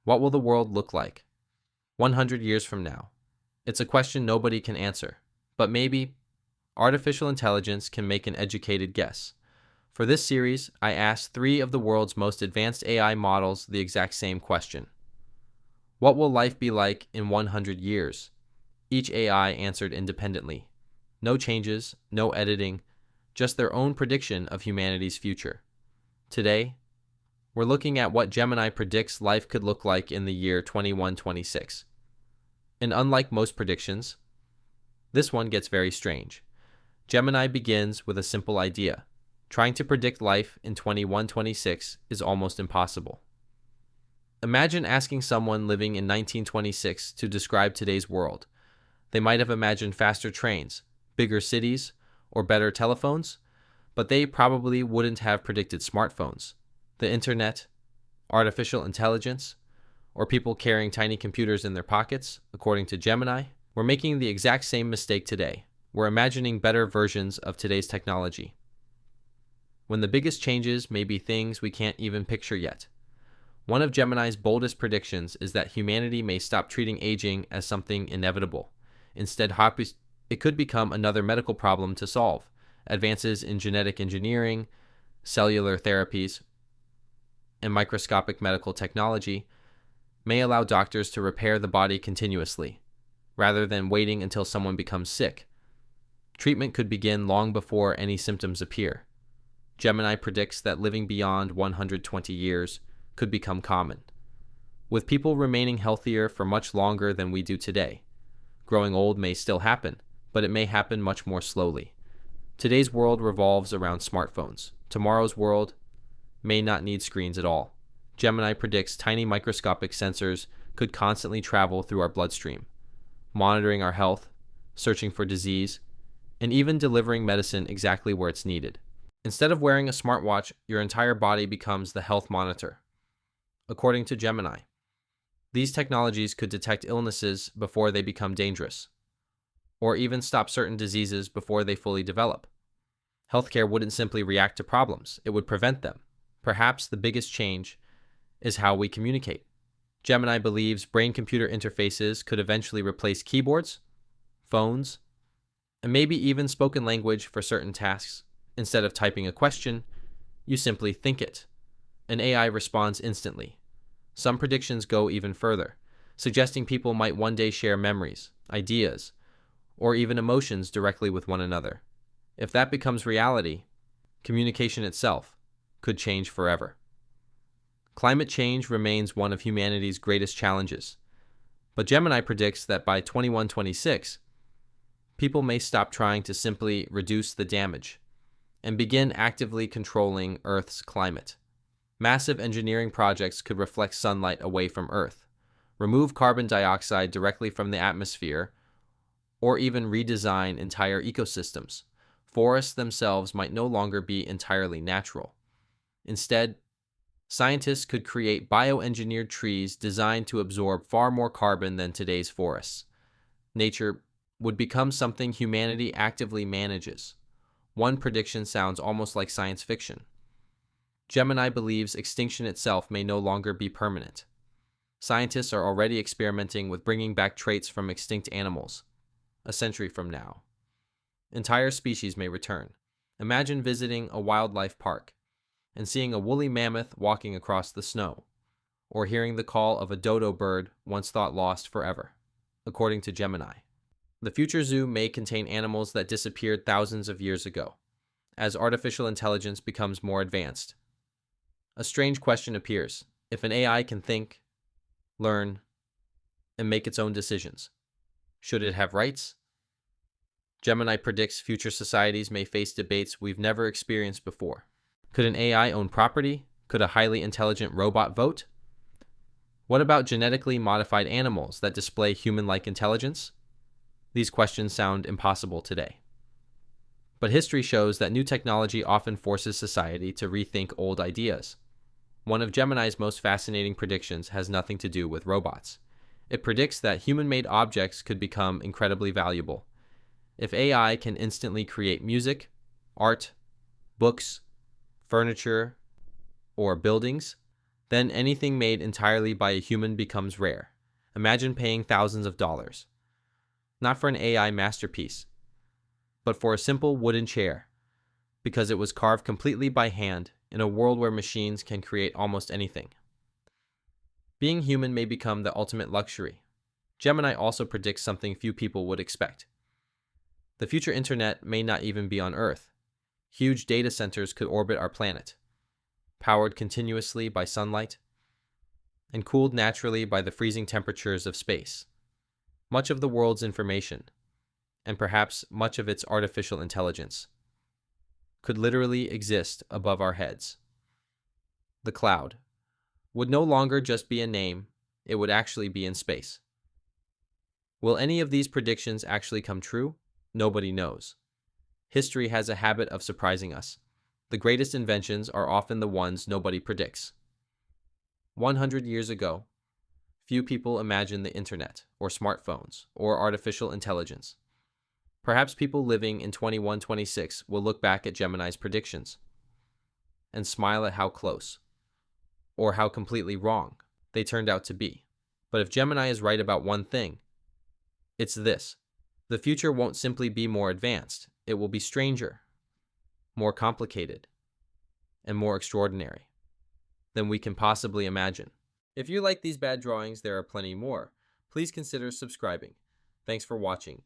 What will the world look like 100 years from now? It's a question nobody can answer, but maybe artificial intelligence can make an educated guess. For this series, I asked 3 of the world's most advanced AI models the exact same question. What will life be like in 100 years? Each AI answered independently. No changes, no editing, just their own prediction of humanity's future. Today, we're looking at what Gemini predicts life could look like in the year 2126. And unlike most predictions, this one gets very strange. Gemini begins with a simple idea. Trying to predict life in 2126 is almost impossible. Imagine asking someone living in 1926 to describe today's world. They might have imagined faster trains, bigger cities, or better telephones, but they probably wouldn't have predicted smartphones, the internet, artificial intelligence, or people carrying tiny computers in their pockets. According to Gemini, we're making the exact same mistake today. We're imagining better versions of today's technology, when the biggest changes may be things we can't even picture yet. One of Gemini's boldest predictions is that humanity may stop treating aging as something inevitable. Instead, it could become another medical problem to solve. Advances in genetic engineering, cellular therapies, and microscopic medical technology may allow doctors to repair the body continuously, rather than waiting until someone becomes sick. Treatment could begin long before any symptoms appear. Gemini predicts that living beyond 120 years could become common, with people remaining healthier for much longer than we do today. Growing old may still happen, but it may happen much more slowly. Today's world revolves around smartphones. Tomorrow's world may not need screens at all. Gemini predicts tiny microscopic sensors could constantly travel through our bloodstream, monitoring our health, searching for disease, and even delivering medicine exactly where it's needed. Instead of wearing a smartwatch, your entire body becomes the health monitor. According to Gemini, these technologies could detect illnesses before they become dangerous, or even stop certain diseases before they fully develop. Healthcare wouldn't simply react to problems, it would prevent them. Perhaps the biggest change is how we communicate. Gemini believes brain-computer interfaces could eventually replace keyboards, phones, and maybe even spoken language for certain tasks. Instead of typing a question, you simply think it. An AI responds instantly. Some predictions go even further, suggesting people might one day share memories, ideas, or even emotions directly with one another. If that becomes reality, communication itself could change forever. Climate change remains one of humanity's greatest challenges, but Gemini predicts that by 2126, people may stop trying to simply reduce the damage and begin actively controlling Earth's climate. Massive engineering projects could reflect sunlight away from Earth, remove carbon dioxide directly from the atmosphere, or even redesign entire ecosystems. Forests themselves might no longer be entirely natural. Instead, scientists could create bioengineered trees designed to absorb far more carbon than today's forests. Nature would become something humanity actively manages. One prediction sounds almost like science fiction. Gemini believes extinction itself may no longer be permanent. Scientists are already experimenting with bringing back traits from extinct animals. A century from now, entire species may return. Imagine visiting a wildlife park and seeing a woolly mammoth walking across the snow, or hearing the call of a dodo bird once thought lost forever. According to Gemini, the future zoo may contain animals that disappeared thousands of years ago. As artificial intelligence becomes more advanced, a strange question appears. If an AI can think, learn, and make its own decisions, should it have rights? Gemini predicts future societies may face debates we've never experienced before. Could an AI own property? Could a highly intelligent robot vote? What about genetically modified animals that display human-like intelligence? These questions sound impossible today. But history shows that new technology often forces society to rethink old ideas. One of Gemini's most fascinating predictions has nothing to do with robots. It predicts that human-made objects could become incredibly valuable. If AI can instantly create music, art, books, furniture, or buildings, Then anything made entirely by a human becomes rare. Imagine paying thousands of dollars, not for an AI masterpiece, but for a simple wooden chair, because it was carved completely by hand in a world where machines can create almost anything. Being human may become the ultimate luxury. Gemini also predicts something few people would expect. The future internet may not even be on Earth. Huge data centers could orbit our planet, powered continuously by sunlight and cooled naturally by the freezing temperatures of space. Much of the world's information, and perhaps much of its artificial intelligence, could literally exist above our heads. The cloud would no longer just be a name, it would actually be in space. Will any of these predictions actually come true? Nobody knows. History has a habit of surprising us. The greatest inventions are often the ones nobody predicts. 100 years ago, few people imagined the internet, or smartphones, or artificial intelligence. Perhaps people living in 2126 will look back at Gemini's predictions and smile at how close, or how completely wrong, they turned out to be. But if Gemini is right about one thing, it's this: the future won't simply be more advanced, it will be stranger, more complicated, and more extraordinary than we can possibly imagine. If you like these bad drawings, there are plenty more. Please consider subscribing. Thanks for watching.